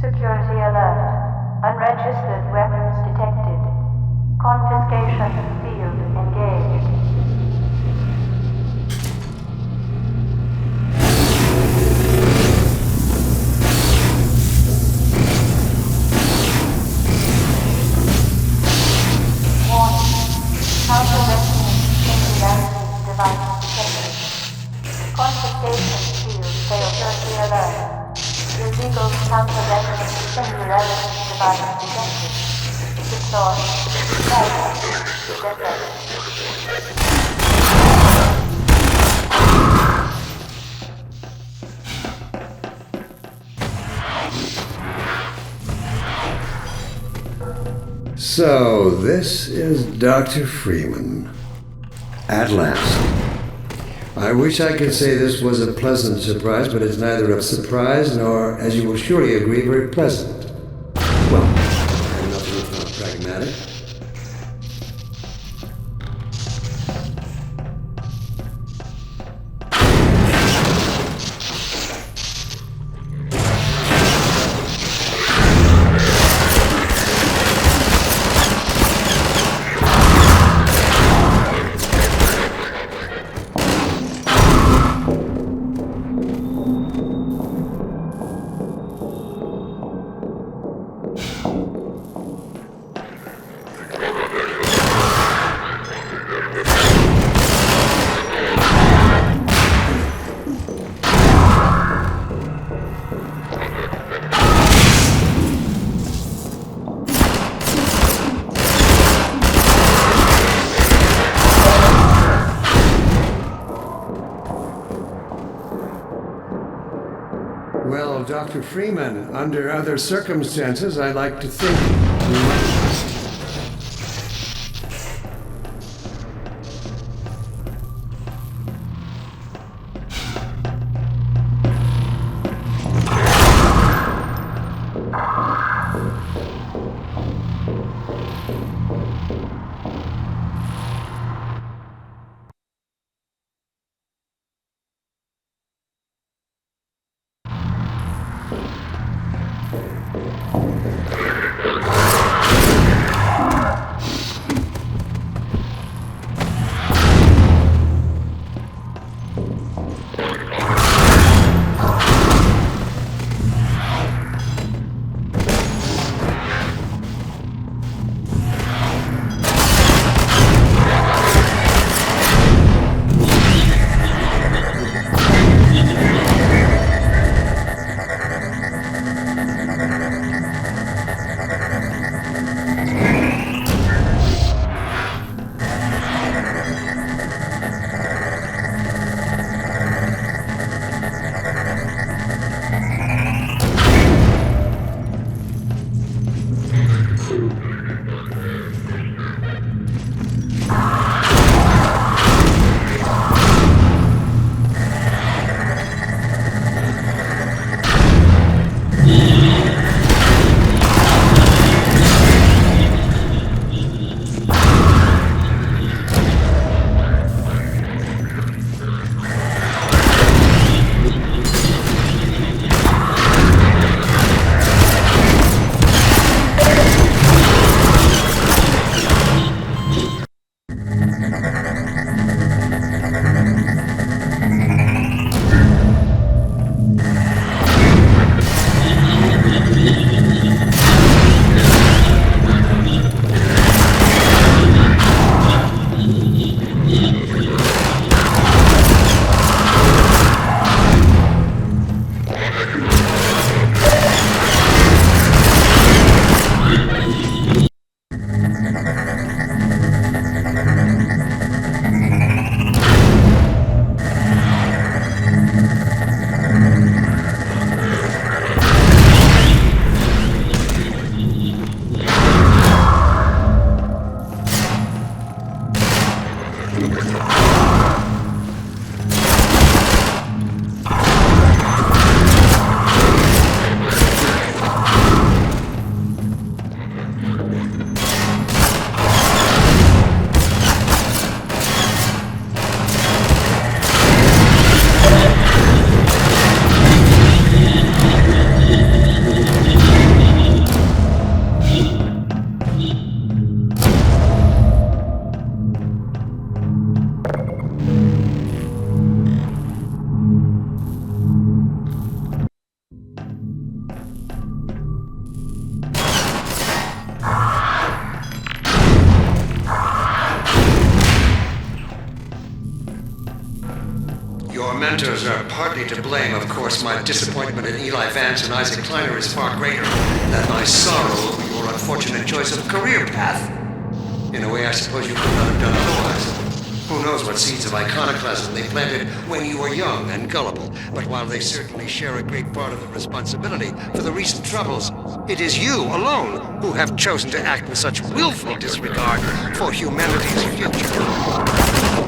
Security alert. Unregistered weapons detected. Confiscation field engaged. Warning. Counter-resonance singularity device detected. Confiscation field failed. Security alert. Illegal counter-resonance singularity device detected. Deploy. So, this is Dr. Freeman. At last. I wish I could say this was a pleasant surprise, but it's neither a surprise nor, as you will surely agree, very pleasant. Well, I'm nothing if not pragmatic. Well, Dr. Freeman, under other circumstances, I like to think we might. mentors are partly to blame. Of course, my disappointment in Eli Vance and Isaac Kleiner is far greater than my sorrow over your unfortunate choice of career path. In a way, I suppose you could not have done otherwise. Who knows what seeds of iconoclasm they planted when you were young and gullible. But while they certainly share a great part of the responsibility for the recent troubles, it is you alone who have chosen to act with such willful disregard for humanity's future.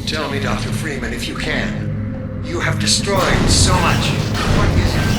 Tell me, Dr. Freeman, if you can. You have destroyed so much. What is it?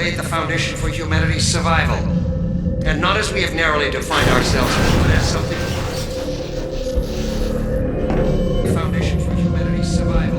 create the foundation for humanity's survival. And not as we have narrowly defined ourselves, but as something more. Foundation for humanity's survival.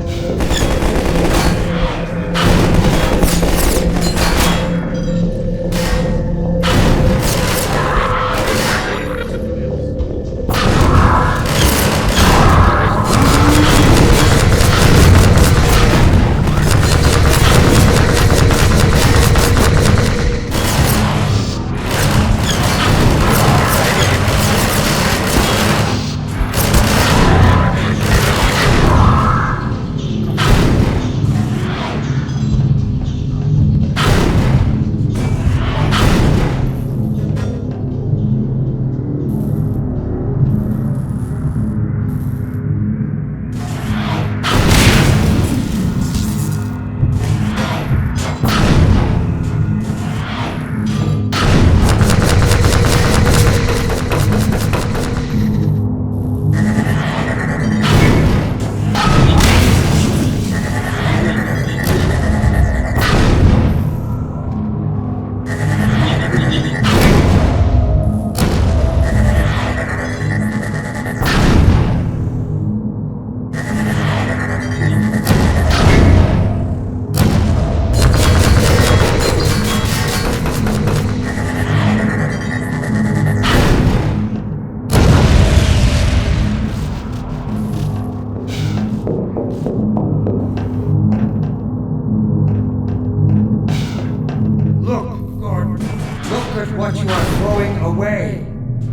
What you are throwing away.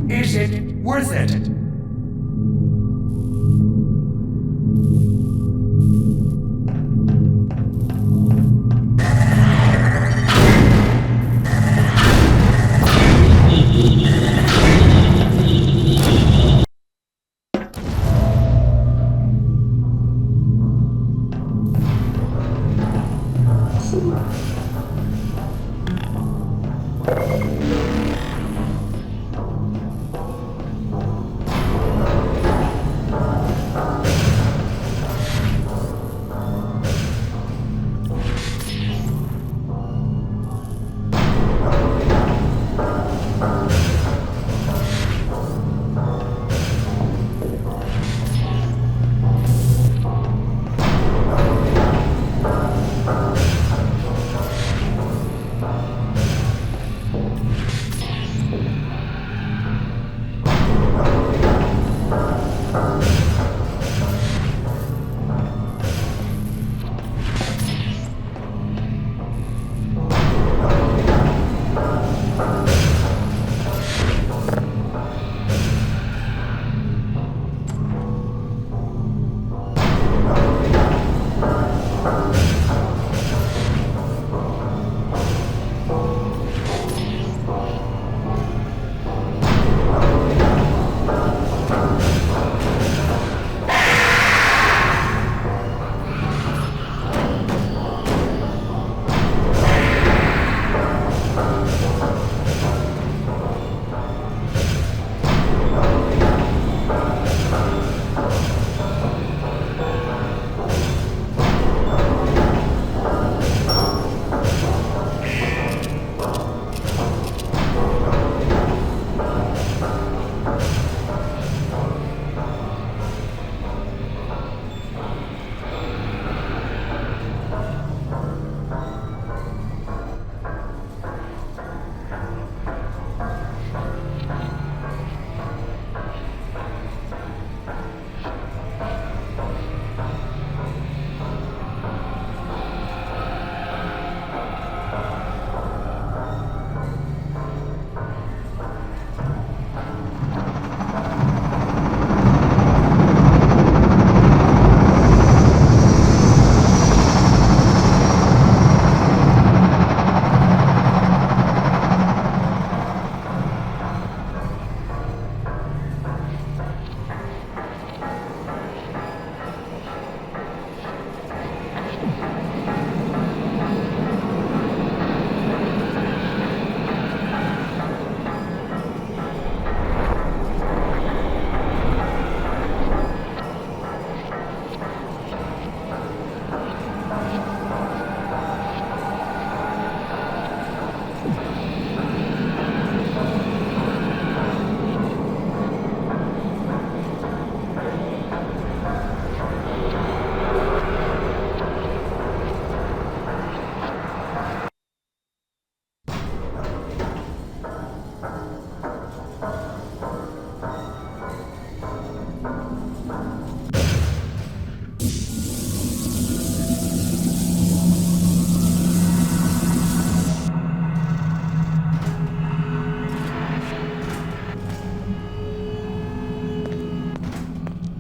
Is it worth it?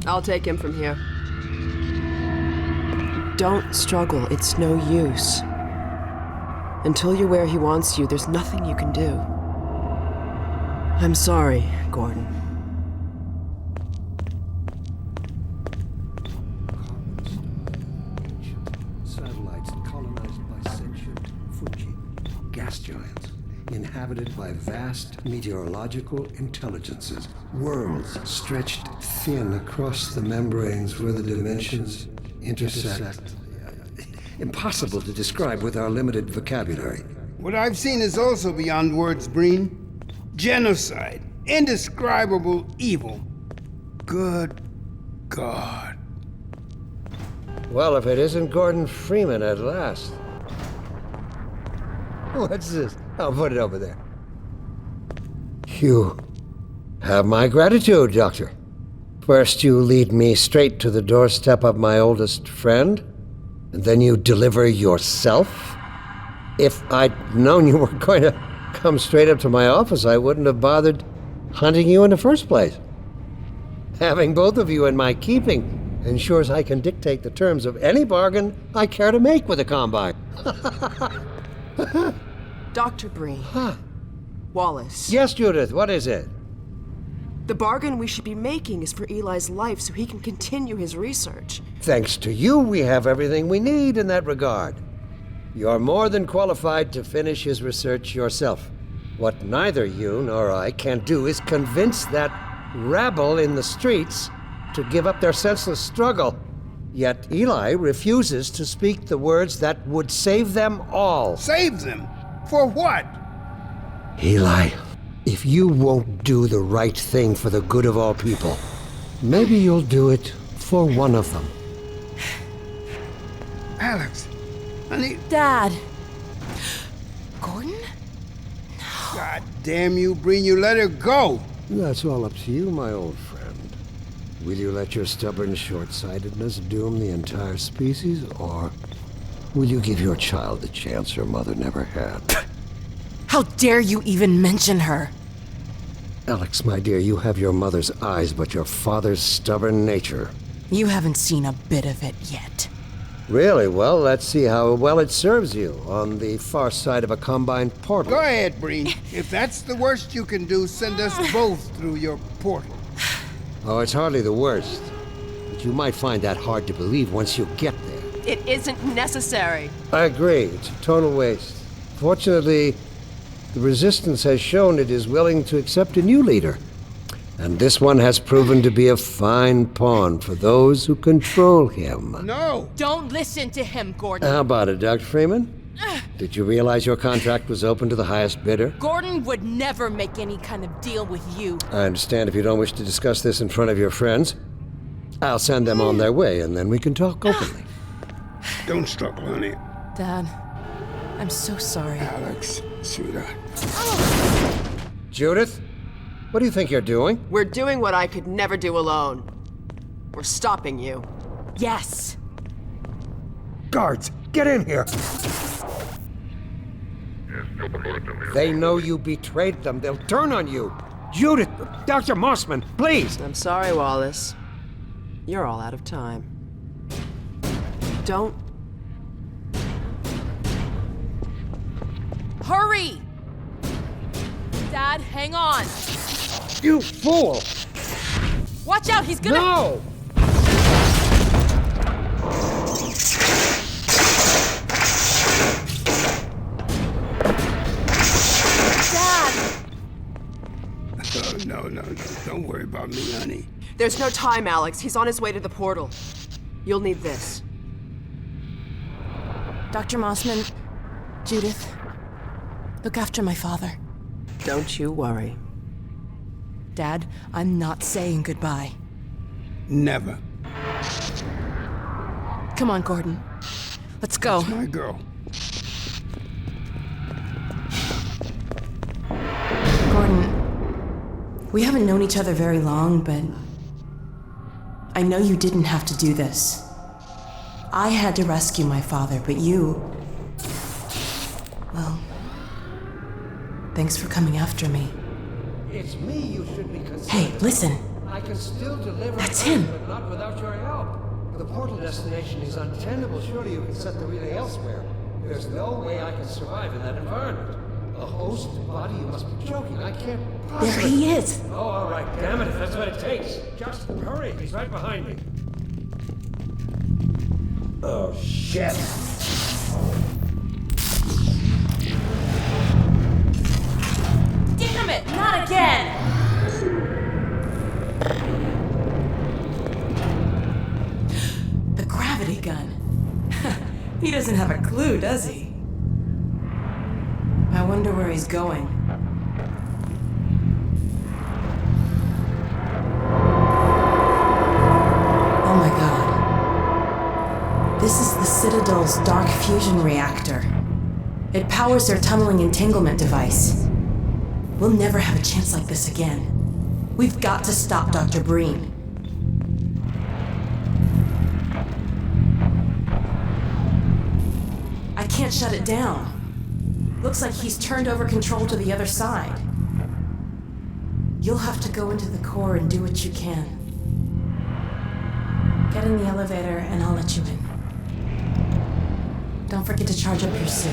I'll take him from here. Don't struggle. It's no use. Until you're where he wants you, there's nothing you can do. I'm sorry, Gordon. Satellites colonized by sentient Fuji gas giants, inhabited by vast meteorological intelligences, worlds stretched thin across the membranes where the dimensions intersect. Impossible to describe with our limited vocabulary. What I've seen is also beyond words, Breen. Genocide. Indescribable evil. Good God. Well, if it isn't Gordon Freeman at last. What's this? I'll put it over there. You have my gratitude, Doctor. First, you lead me straight to the doorstep of my oldest friend, and then you deliver yourself? If I'd known you were going to come straight up to my office, I wouldn't have bothered hunting you in the first place. Having both of you in my keeping ensures I can dictate the terms of any bargain I care to make with the Combine. Dr. Breen. Huh. Wallace. Yes, Judith, what is it? The bargain we should be making is for Eli's life so he can continue his research. Thanks to you, we have everything we need in that regard. You're more than qualified to finish his research yourself. What neither you nor I can do is convince that rabble in the streets to give up their senseless struggle. Yet Eli refuses to speak the words that would save them all. Save them? For what? Eli, if you won't do the right thing for the good of all people, maybe you'll do it for one of them. Alex, honey. Dad. Gordon? God damn you, Breen, you let her go. That's all up to you, my old friend. Will you let your stubborn short-sightedness doom the entire species, or will you give your child the chance her mother never had? How dare you even mention her? Alex, my dear, you have your mother's eyes, but your father's stubborn nature. You haven't seen a bit of it yet. Really? Well, let's see how well it serves you on the far side of a Combine portal. Go ahead, Breen. If that's the worst you can do, send us both through your portal. Oh, it's hardly the worst. But you might find that hard to believe once you get there. It isn't necessary. I agree. It's a total waste. Fortunately, the Resistance has shown it is willing to accept a new leader. And this one has proven to be a fine pawn for those who control him. No! Don't listen to him, Gordon. How about it, Dr. Freeman? Did you realize your contract was open to the highest bidder? Gordon would never make any kind of deal with you. I understand if you don't wish to discuss this in front of your friends. I'll send them on their way, and then we can talk openly. Don't struggle, honey. Dad, I'm so sorry. Alex, sweetheart. Judith, what do you think you're doing? We're doing what I could never do alone. We're stopping you. Yes. Guards, get in here! They know you betrayed them. They'll turn on you. Judith, Dr. Mossman, please! I'm sorry, Wallace. You're all out of time. Don't... Hurry! Dad, hang on. You fool! Watch out, he's gonna... No! No. Don't worry about me, honey. There's no time, Alex. He's on his way to the portal. You'll need this. Dr. Mossman, Judith, look after my father. Don't you worry. Dad, I'm not saying goodbye. Never. Come on, Gordon. Let's go. That's my girl. Gordon, we haven't known each other very long, but I know you didn't have to do this. I had to rescue my father, but you... Well, thanks for coming after me. It's me you should be concerned. Hey, listen. I can still deliver. That's him. But not without your help. The portal destination is untenable. Surely you can set the relay elsewhere. There's no way I can survive in that environment. A host body? You must be joking. I can't possibly... There he is. Oh, all right. Damn it, if that's what it takes. Just hurry. He's right behind me. Oh, shit. Damn it, not again! The gravity gun. He doesn't have a clue, does he? I wonder where he's going. Oh my god. This is the Citadel's dark fusion reactor. It powers their tunneling entanglement device. We'll never have a chance like this again. We've got to stop Dr. Breen. I can't shut it down. Looks like he's turned over control to the other side. You'll have to go into the core and do what you can. Get in the elevator and I'll let you in. Don't forget to charge up your suit.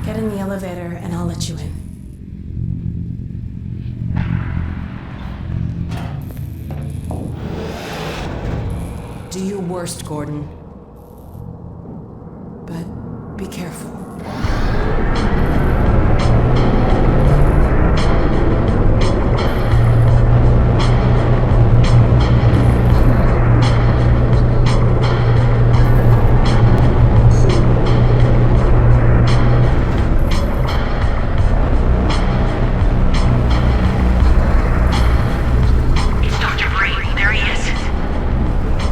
Get in the elevator and I'll let you in. Do your worst, Gordon. But be careful.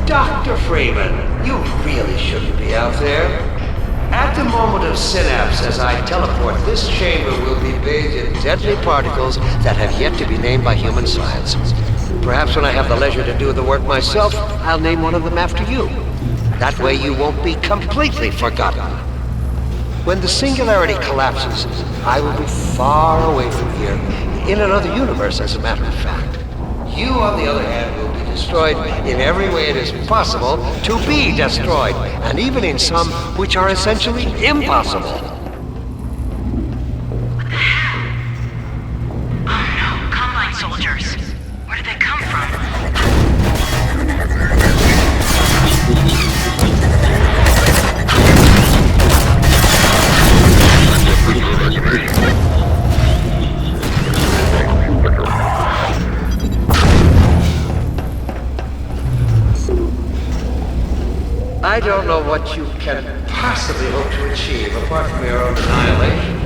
Dr. Freeman, you really shouldn't be out there. At the moment of synapse, as I teleport, this chamber will be bathed in deadly particles that have yet to be named by human science. Perhaps when I have the leisure to do the work myself, I'll name one of them after you. That way you won't be completely forgotten. When the singularity collapses, I will be far away from here, in another universe, as a matter of fact. You, on the other hand, will be destroyed in every way it is possible to be destroyed, and even in some which are essentially impossible. What the hell? Oh no, Combine soldiers. Where did they come from? I don't know what you can possibly hope to achieve apart from your own annihilation.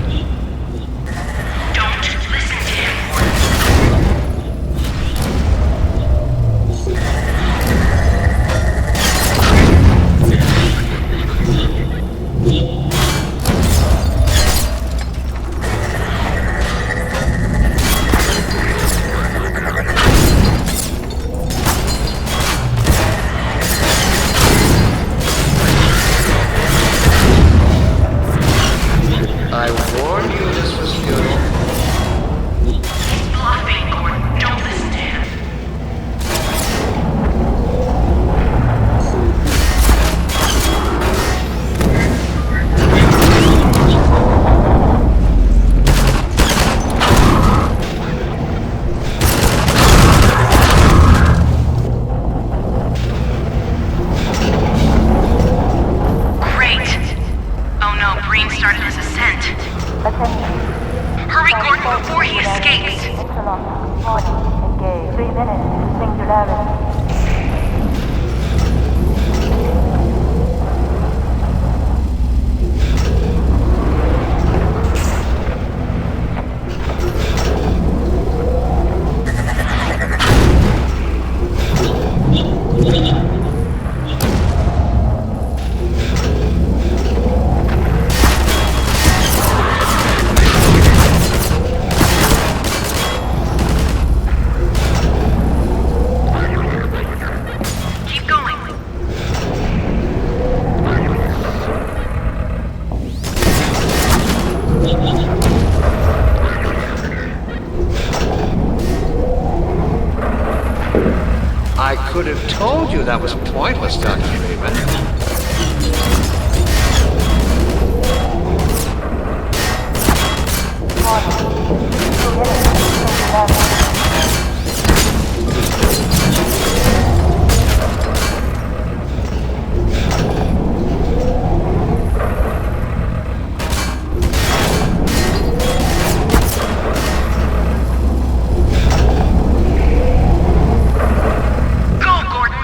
Don't listen to him. I warned you this was futile. He's bluffing, Gordon. Don't listen to him. Great. Oh no, Breen started his ascent. Attention. Hurry, Gordon, before he escapes. Interlock. Warning. Engage. 3 minutes to singularity. could have told you that was pointless, Dr. Freeman. Go, Gordon!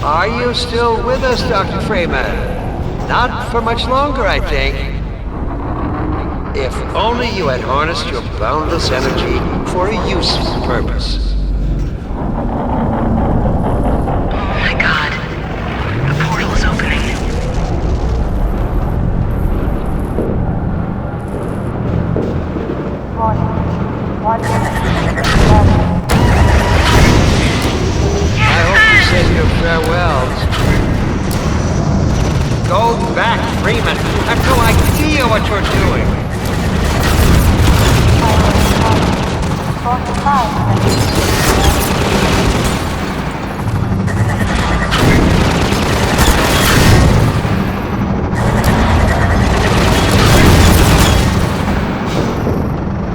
Are you still with us, Dr. Freeman? Not for much longer, I think. If only you had harnessed your boundless energy for a useful purpose. Oh my god. The portal is opening. Warning. 1 minute. I hope you said your farewells. Go back, Freeman. I have no idea what you're doing. 45 minutes.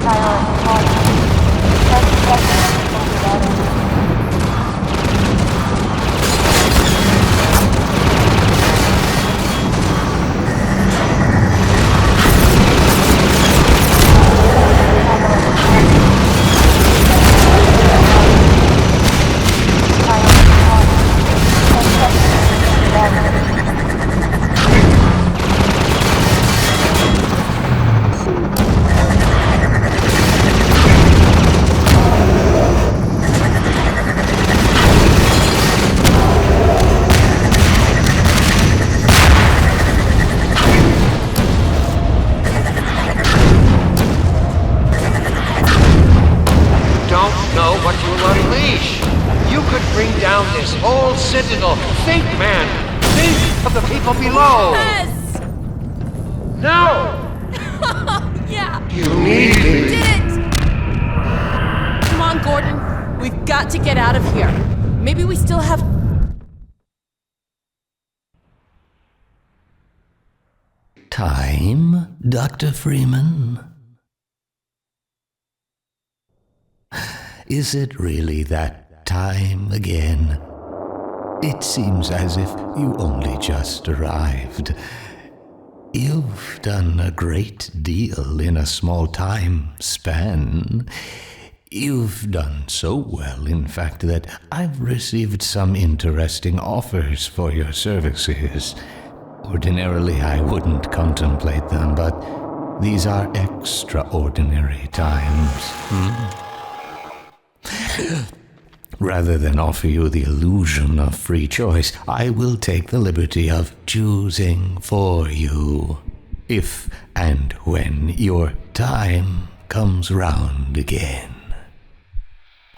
Priority 1. 10 seconds into battle. This whole citadel. Think, man. Think of the people below. Yes! No! Yeah! You need me. Did it! Come on, Gordon. We've got to get out of here. Maybe we still have... Time, Dr. Freeman? Is it really that time again? It seems as if you only just arrived. You've done a great deal in a small time span. You've done so well, in fact, that I've received some interesting offers for your services. Ordinarily, I wouldn't contemplate them, but these are extraordinary times. Rather than offer you the illusion of free choice, I will take the liberty of choosing for you, if and when your time comes round again.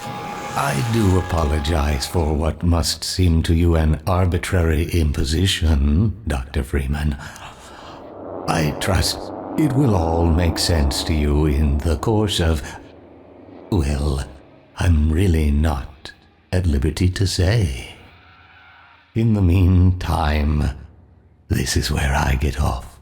I do apologize for what must seem to you an arbitrary imposition, Dr. Freeman. I trust it will all make sense to you in the course of... well, I'm really not at liberty to say. In the meantime, this is where I get off.